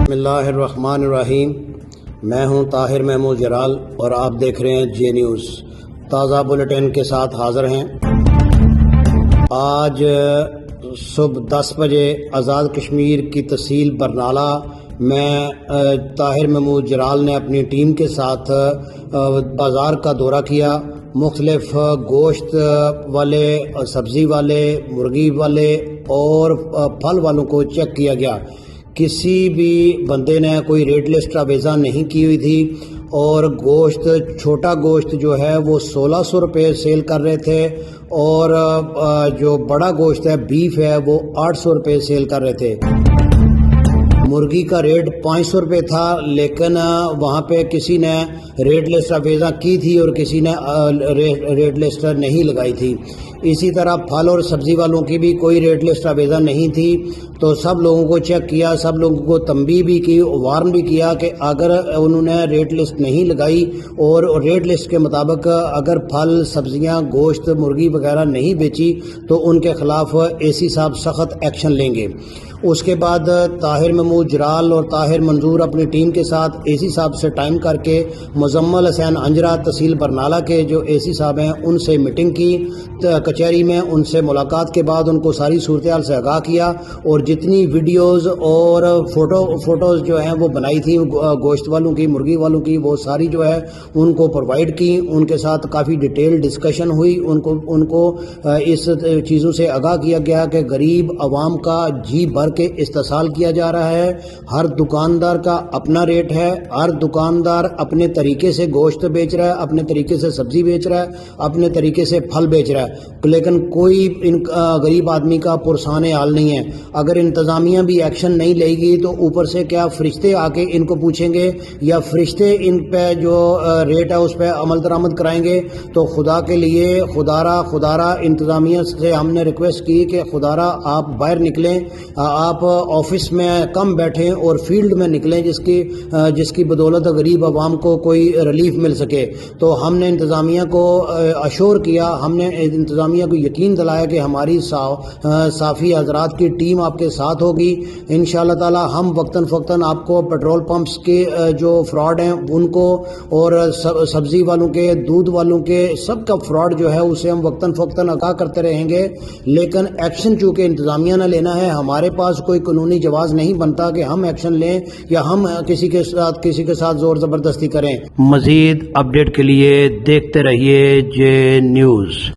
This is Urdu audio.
بسم اللہ الرحمن الرحیم۔ میں ہوں طاہر محمود جلال اور آپ دیکھ رہے ہیں جے نیوز۔ تازہ بلیٹن کے ساتھ حاضر ہیں۔ آج صبح 10 بجے آزاد کشمیر کی تحصیل برنالہ میں طاہر محمود جلال نے اپنی ٹیم کے ساتھ بازار کا دورہ کیا۔ مختلف گوشت والے، سبزی والے، مرغی والے اور پھل والوں کو چیک کیا گیا۔ کسی بھی بندے نے کوئی ریٹ لسٹ آویزہ نہیں کی ہوئی تھی اور گوشت، چھوٹا گوشت جو ہے وہ 1600 روپے سیل کر رہے تھے اور جو بڑا گوشت ہے، بیف ہے، وہ 800 روپے سیل کر رہے تھے۔ مرغی کا ریٹ 500 روپے تھا، لیکن وہاں پہ کسی نے ریٹ لسٹ آویزہ کی تھی اور کسی نے ریٹ لسٹ نہیں لگائی تھی۔ اسی طرح پھل اور سبزی والوں کی بھی کوئی ریٹ لسٹ آویزہ نہیں تھی، تو سب لوگوں کو چیک کیا، سب لوگوں کو تنبیہ بھی کی، وارن بھی کیا کہ اگر انہوں نے ریٹ لسٹ نہیں لگائی اور ریٹ لسٹ کے مطابق اگر پھل، سبزیاں، گوشت، مرغی وغیرہ نہیں بیچی تو ان کے خلاف اے سی صاحب سخت ایکشن لیں گے۔ اس کے بعد طاہر محمود جلال اور طاہر منظور اپنی ٹیم کے ساتھ اے سی صاحب سے ٹائم کر کے مزمل حسین انجرا تحصیل برنالہ کے جو اے سی صاحب ہیں ان سے میٹنگ کی کچہری میں۔ ان سے ملاقات کے بعد ان کو ساری صورتحال سے آگاہ کیا اور جتنی ویڈیوز اور فوٹوز جو ہیں وہ بنائی تھی گوشت والوں کی، مرغی والوں کی، وہ ساری جو ہے ان کو پرووائڈ کی۔ ان کے ساتھ کافی ڈیٹیل ڈسکشن ہوئی۔ ان کو اس چیزوں سے آگاہ کیا گیا کہ غریب عوام کا جی بھر کے استحصال کیا جا رہا ہے۔ ہر دکاندار کا اپنا ریٹ ہے، ہر دکاندار اپنے طریقے سے گوشت بیچ رہا ہے، اپنے طریقے سے سبزی بیچ رہا ہے، اپنے طریقے سے پھل بیچ رہا ہے، لیکن کوئی غریب آدمی کا پرسان حال نہیں ہے۔ اگر انتظامیہ بھی ایکشن نہیں لے گی تو اوپر سے کیا فرشتے آ کے ان کو پوچھیں گے یا فرشتے ان پہ جو ریٹ ہے اس پہ عمل درآمد کرائیں گے؟ تو خدا کے لیے خدارہ انتظامیہ سے ہم نے ریکویسٹ کی کہ خدارہ آپ باہر نکلیں، آپ آفس میں کم بیٹھیں اور فیلڈ میں نکلیں جس کی بدولت غریب عوام کو کوئی ریلیف مل سکے۔ تو ہم نے انتظامیہ کو اشور کیا، ہم نے انتظامیہ کو یقین دلایا کہ ہماری صافی حضرات کی ٹیم آپ کے ساتھ ہوگی۔ انشاءاللہ تعالی ہم وقتاً فوقتاً آپ کو پیٹرول پمپس کے جو فراڈ ہیں ان کو اور سبزی والوں کے، دودھ والوں کے، سب کا فراڈ جو ہے اسے ہم وقتاً فوقتاً آگاہ کرتے رہیں گے، لیکن ایکشن چونکہ انتظامیہ نے لینا ہے، ہمارے پاس کوئی قانونی جواز نہیں بنتا کہ ہم ایکشن لیں یا ہم کسی کے ساتھ زور زبردستی کریں۔ مزید اپڈیٹ کے لیے دیکھتے رہیے جے نیوز۔